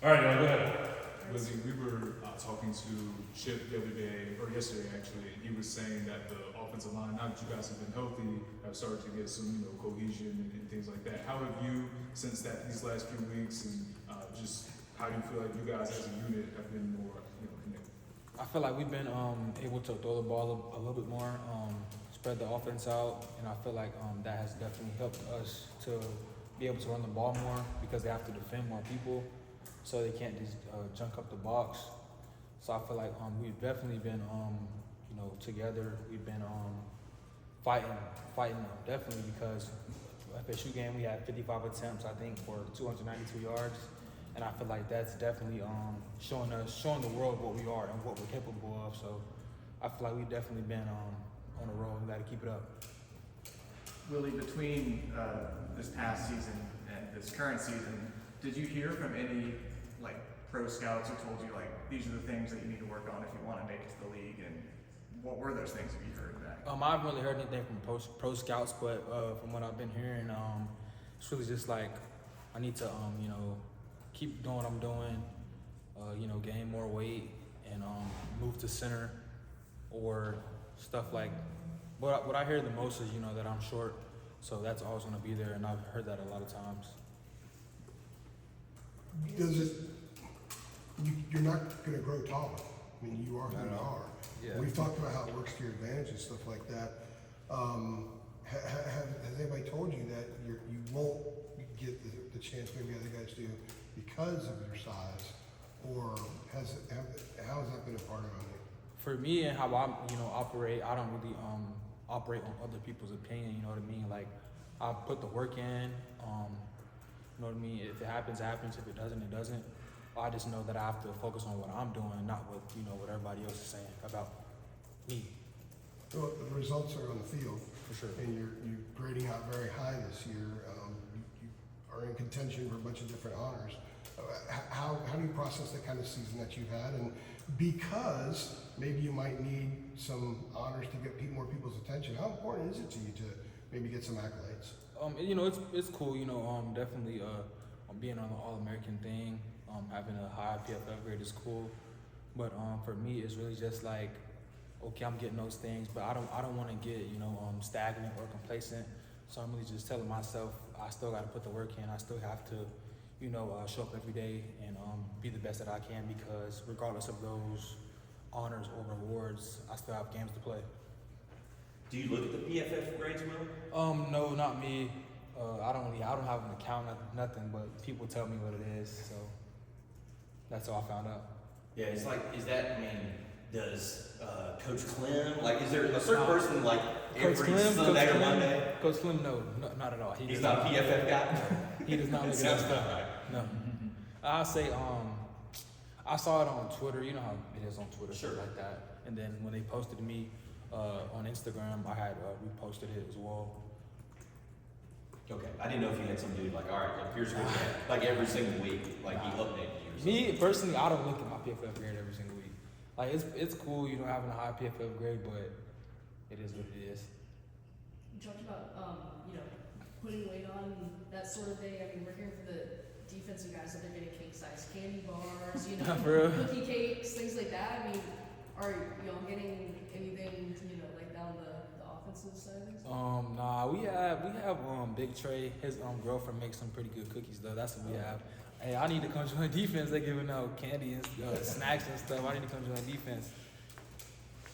All right, y'all, go ahead. Willie, we were talking to Chip the other day, or yesterday actually, and he was saying that the offensive line, now that you guys have been healthy, have started to get some, cohesion and things like that. How have you, since these last few weeks, and just how do you feel like you guys as a unit have been more, connected? I feel like we've been able to throw the ball a little bit more, spread the offense out, and I feel like that has definitely helped us to be able to run the ball more because they have to defend more people, so they can't just junk up the box. So I feel like we've definitely been together. We've been fighting definitely, because FSU game we had 55 attempts, I think, for 292 yards. And I feel like that's definitely showing the world what we are and what we're capable of. So I feel like we've definitely been on a roll. We got to keep it up. Willie, between this past season and this current season, did you hear from any pro scouts who told you these are the things that you need to work on if you want to make it to the league? And what were those things? Have you heard back? I haven't really heard anything from pro scouts, but from what I've been hearing, it's really just I need to keep doing what I'm doing, gain more weight and move to center or stuff like. What I hear the most is that I'm short, so that's always going to be there, and I've heard that a lot of times. You're not going to grow taller. I mean, you are who you are. Yeah. We've talked about how it works to your advantage and stuff like that. Has anybody told you that you won't get the chance maybe other guys do because of your size, or how has that been a part of it? For me and how I operate, I don't really operate on other people's opinion. You know what I mean? I put the work in. You know what I mean? If it happens, it happens. If it doesn't, it doesn't. I just know that I have to focus on what I'm doing, not what what everybody else is saying about me. Well, the results are on the field. For sure. And you're grading out very high this year. You are in contention for a bunch of different honors. How do you process the kind of season that you've had? And because maybe you might need some honors to get more people's attention, how important is it to you to maybe get some accolades? It's cool. Definitely being on the All-American thing, having a high PFF grade is cool. But for me, it's really just okay, I'm getting those things, but I don't want to get stagnant or complacent. So I'm really just telling myself I still got to put the work in. I still have to show up every day and be the best that I can, because regardless of those honors or rewards, I still have games to play. Do you look at the PFF grades, Will? No, not me. I don't have an account, nothing, but people tell me what it is, so that's how I found out. Yeah, does Coach Clem, is there a certain person every Sunday or Monday? Coach Clem, no, not at all. He's not a PFF guy? He does not look at that stuff. Right. No. I'll say, I saw it on Twitter. You know how it is on Twitter, sure, stuff like that. And then when they posted me on Instagram, I had reposted it as well. Okay, I didn't know if you had some dude all right, here's what you had, every single week, he updated you or something. Me, personally, I don't look at my PFF grade every single week. It's cool, having a high PFF grade, but it is what it is. You talked about, putting weight on, that sort of thing. I mean, we're hearing from the defensive guys that they're getting cake-sized candy bars, cookie cakes, things like that. I mean, are y'all getting anything, down the offensive side of things? Nah, we have Big Trey. His girlfriend makes some pretty good cookies though. That's what we have. Hey, I need to come join defense. They're giving out candy and snacks and stuff. I need to come join defense.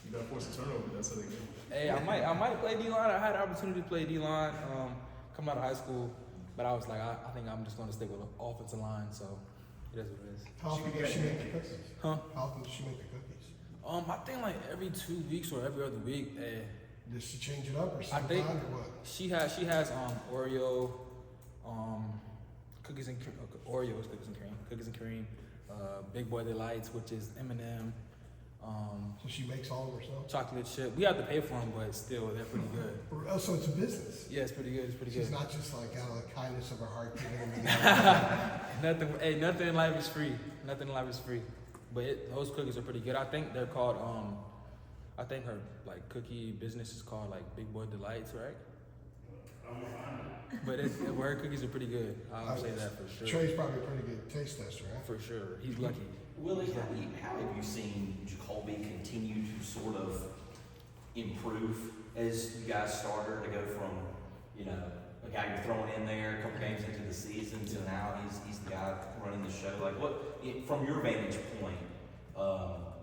You gotta force a turnover. That's how they get. Hey, I might play D-line. I had an opportunity to play D-line coming out of high school, but I was like, I think I'm just gonna stick with the offensive line. So it is what it is. How often does she make the cookies? Huh? How often does she make the cookies? I think every 2 weeks or every other week. Does she change it up or I sometimes think or what? she has Oreo, cookies and Oreos, cookies and cream, Big Boy Delights, which is M&M. So she makes all of herself? Chocolate chip. We have to pay for them, but still, they're pretty good. Oh, so it's a business? Yeah, it's pretty good. She's not just out of the kindness of her heart giving them Nothing in life is free. Nothing in life is free. But those cookies are pretty good. I think they're called, I think her cookie business is called Big Boy Delights, right? But her cookies are pretty good. I'll say that for sure. Trey's probably a pretty good taste tester, right? For sure. He's lucky. Willie, how have you seen Jacoby continue to sort of improve as you guys started to go from, you know, a guy you're throwing in there a couple games into the season to now he's the guy running the show? Like, from your vantage point,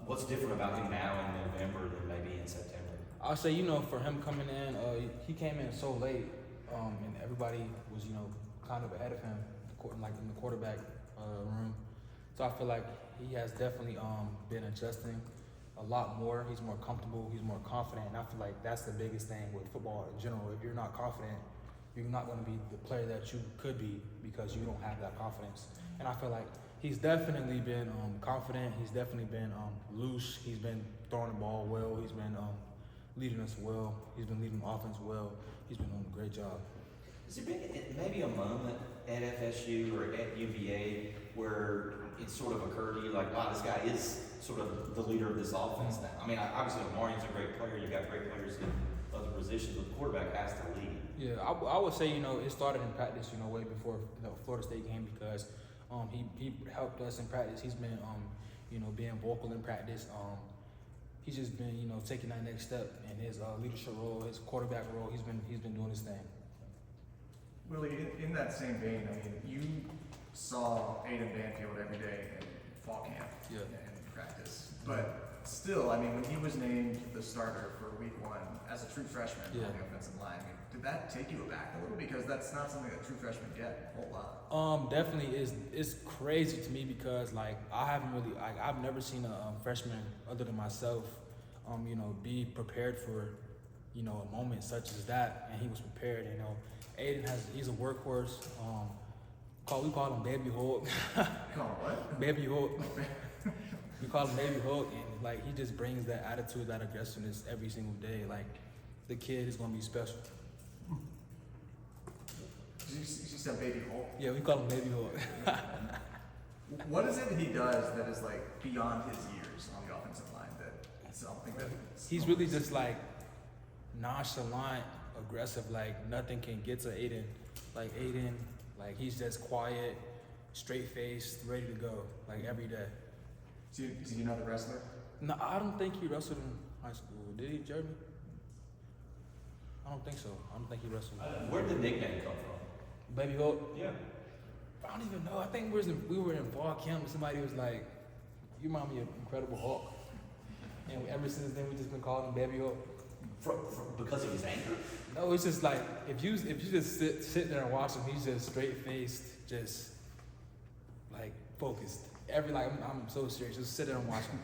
what's different about him now in November than maybe in September? I'll say, for him coming in, he came in so late, and everybody was, kind of ahead of him, like in the quarterback room. So I feel like he has definitely been adjusting a lot more. He's more comfortable. He's more confident. And I feel like that's the biggest thing with football in general. If you're not confident, you're not going to be the player that you could be because you don't have that confidence. And I feel like he's definitely been confident. He's definitely been loose. He's been throwing the ball well. He's been leading us well. He's been leading the offense well. He's been doing a great job. Has there been maybe a moment at FSU or at UVA where it sort of occurred to you like, wow, this guy is sort of the leader of this offense now? I mean, obviously Marion's a great player. You've got great players in other positions, but the quarterback has to lead. Yeah, I would say, it started in practice, way before the Florida State game because he helped us in practice. He's been, being vocal in practice. He's just been, taking that next step in his leadership role, his quarterback role. He's been doing his thing. Willie, in that same vein, I mean, you saw Aiden Banfield every day in fall camp and practice. But still, I mean, when he was named the starter for week 1 as a true freshman on the offensive line, I mean, did that take you aback a little? Because that's not something that true freshmen get a whole lot. Definitely it's crazy to me because I've never seen a freshman other than myself, be prepared for, a moment such as that, and he was prepared. Aiden he's a workhorse. We call him Baby Hulk. Call him what? Baby Hulk. We call him Baby Hulk, and he just brings that attitude, that aggressiveness every single day. Like the kid is gonna be special. You said Baby Hulk? Yeah, we call him Baby Hulk. What is it he does that is like beyond his years on the offensive line that something that he's really just like nonchalant, aggressive, like nothing can get to Aiden. Like Aiden, he's just quiet, straight faced, ready to go, like every day. Do you know the wrestler? No, I don't think he wrestled in high school. Did he, Jeremy? I don't think so. I don't think he wrestled. Where did the nickname come from? Baby Hulk? Yeah. I don't even know. I think we were in fall camp and somebody was like, "You remind me of Incredible Hulk." And ever since then, we just been calling him Baby Hulk. Because of his anger? No, it's just like if you just sit there and watch him, he's just straight faced, just like focused. I'm so serious. Just sit there and watch him.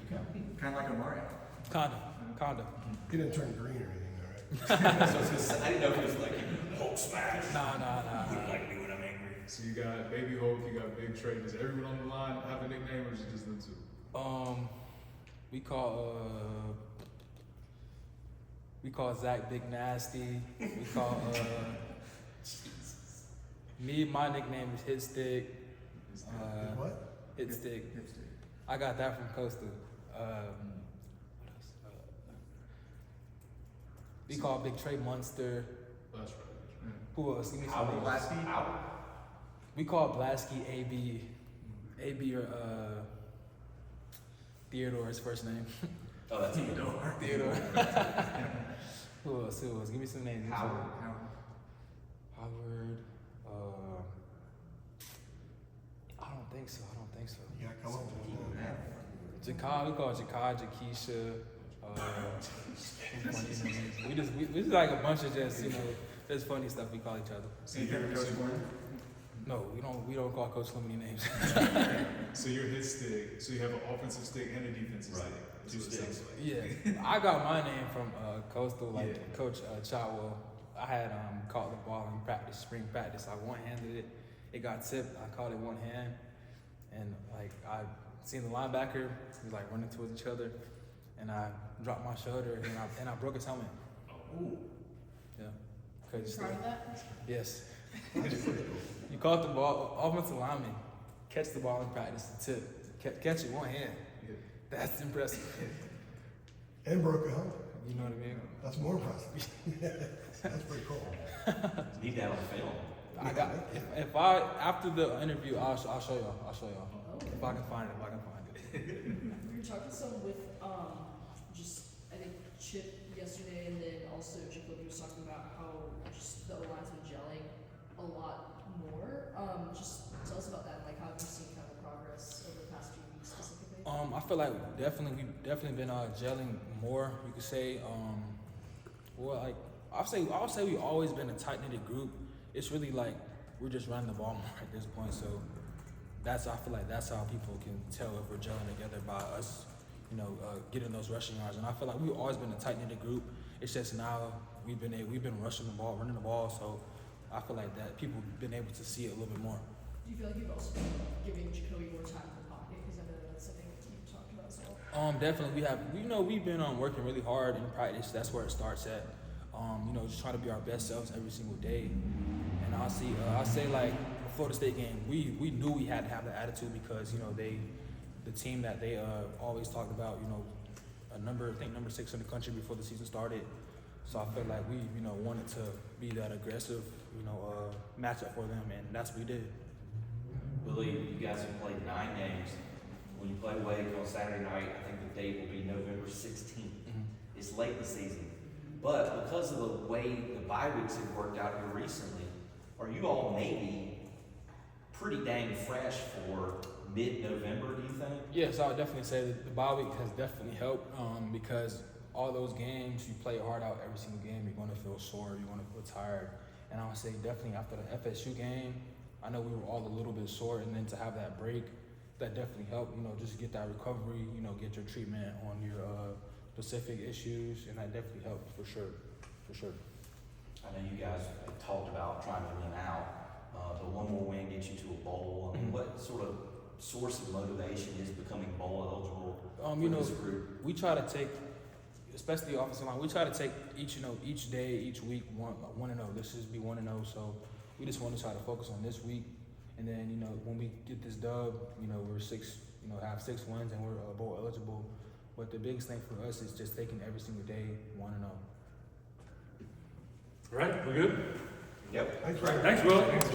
Okay. Kind of like a Mario. Kinda. He didn't turn green or anything, though, right? I didn't know if it was like Hulk smash. Nah. Wouldn't like me when I'm angry. So you got Baby Hulk, you got Big Trey. Does everyone on the line have a nickname, or is it just them two? We call Zach Big Nasty. We call my nickname is Hit Stick. What? Hit Stick. I got that from Coastal. What else? We call Big Trey Munster. That's right. Who else? Give me some names. Lasky? We call Blasky AB or Theodore, his first name. Oh, that's Theodore. Theodore. Who else? Give me some names. Howard. Howard. I don't think so. Yeah, come on. Jakai, we call Jakai, Jakisha. We just like a bunch of just funny stuff we call each other. So you're No, we don't call Coach Lemony names. so you're his stick. So you have an offensive stick and a defensive stick. That's what it sounds like. Yeah, I got my name from Coastal, Coach Chadwell. I had caught the ball in practice, spring practice. I one-handed it. It got tipped. I caught it one hand, and I seen the linebacker. We was running towards each other, and I dropped my shoulder and I broke his helmet. Ooh. Yeah. Proud of that? Yes. You caught the ball, offensive lineman, catch the ball in practice, the tip, catch it one hand. Yeah. That's impressive. And broke a helmet. You know what I mean? That's more impressive. That's pretty cool. Need that on film. I got if I after the interview, I'll show y'all. I'll show y'all Oh, if I can find it. If I can find it. we were talking some with just I think Chip yesterday, and then also Jacoby was talking about how just the O-line's been gelling a lot more. Just tell us about that. Like, how have you seen kind of progress over the past few weeks specifically? I feel like we've definitely been gelling more. You could say, well, like I'll say we've always been a tight knitted group. It's really like we're just running the ball more at this point. So I feel like that's how people can tell if we're gelling together by us, getting those rushing yards. And I feel like we've always been a tight knitted group. It's just now we've been rushing the ball, running the ball. So I feel like that people have been able to see it a little bit more. Do you feel like you've also been giving Jacoby more time in the pocket? Because I know that's something that you've talked about as well. Definitely we have. We've been working really hard in practice. That's where it starts at. Just trying to be our best selves every single day. And I'll say like the Florida State game, we knew we had to have the attitude because the team that they always talked about, number 6 in the country before the season started. So I felt like we wanted to be that aggressive, matchup for them, and that's what we did. Willie, you guys have played 9 games. When you play Wake on Saturday night, I think the date will be November 16th. Mm-hmm. It's late in the season. But because of the way the bye weeks have worked out here recently, are you all maybe pretty dang fresh for mid-November, do you think? Yes, I would definitely say that the bye week has definitely helped because all those games, you play hard out every single game, you're going to feel sore, you're going to feel tired. And I would say definitely after the FSU game, I know we were all a little bit sore, and then to have that break, that definitely helped, just get that recovery, get your treatment on your specific issues, and that definitely helped for sure. I know you guys have talked about trying to win out, but one more win gets you to a bowl. I mean, what sort of source of motivation is becoming bowl eligible for this group? We try to take, especially the offensive line, we try to take each day, each week, 1-0. Let's just be 1-0. So we just want to try to focus on this week, and then when we get this dub, we're 6, have 6 wins and we're bowl eligible. But the biggest thing for us is just taking every single day 1-0. All right, we're good? Yep. Thanks, Thanks, Will.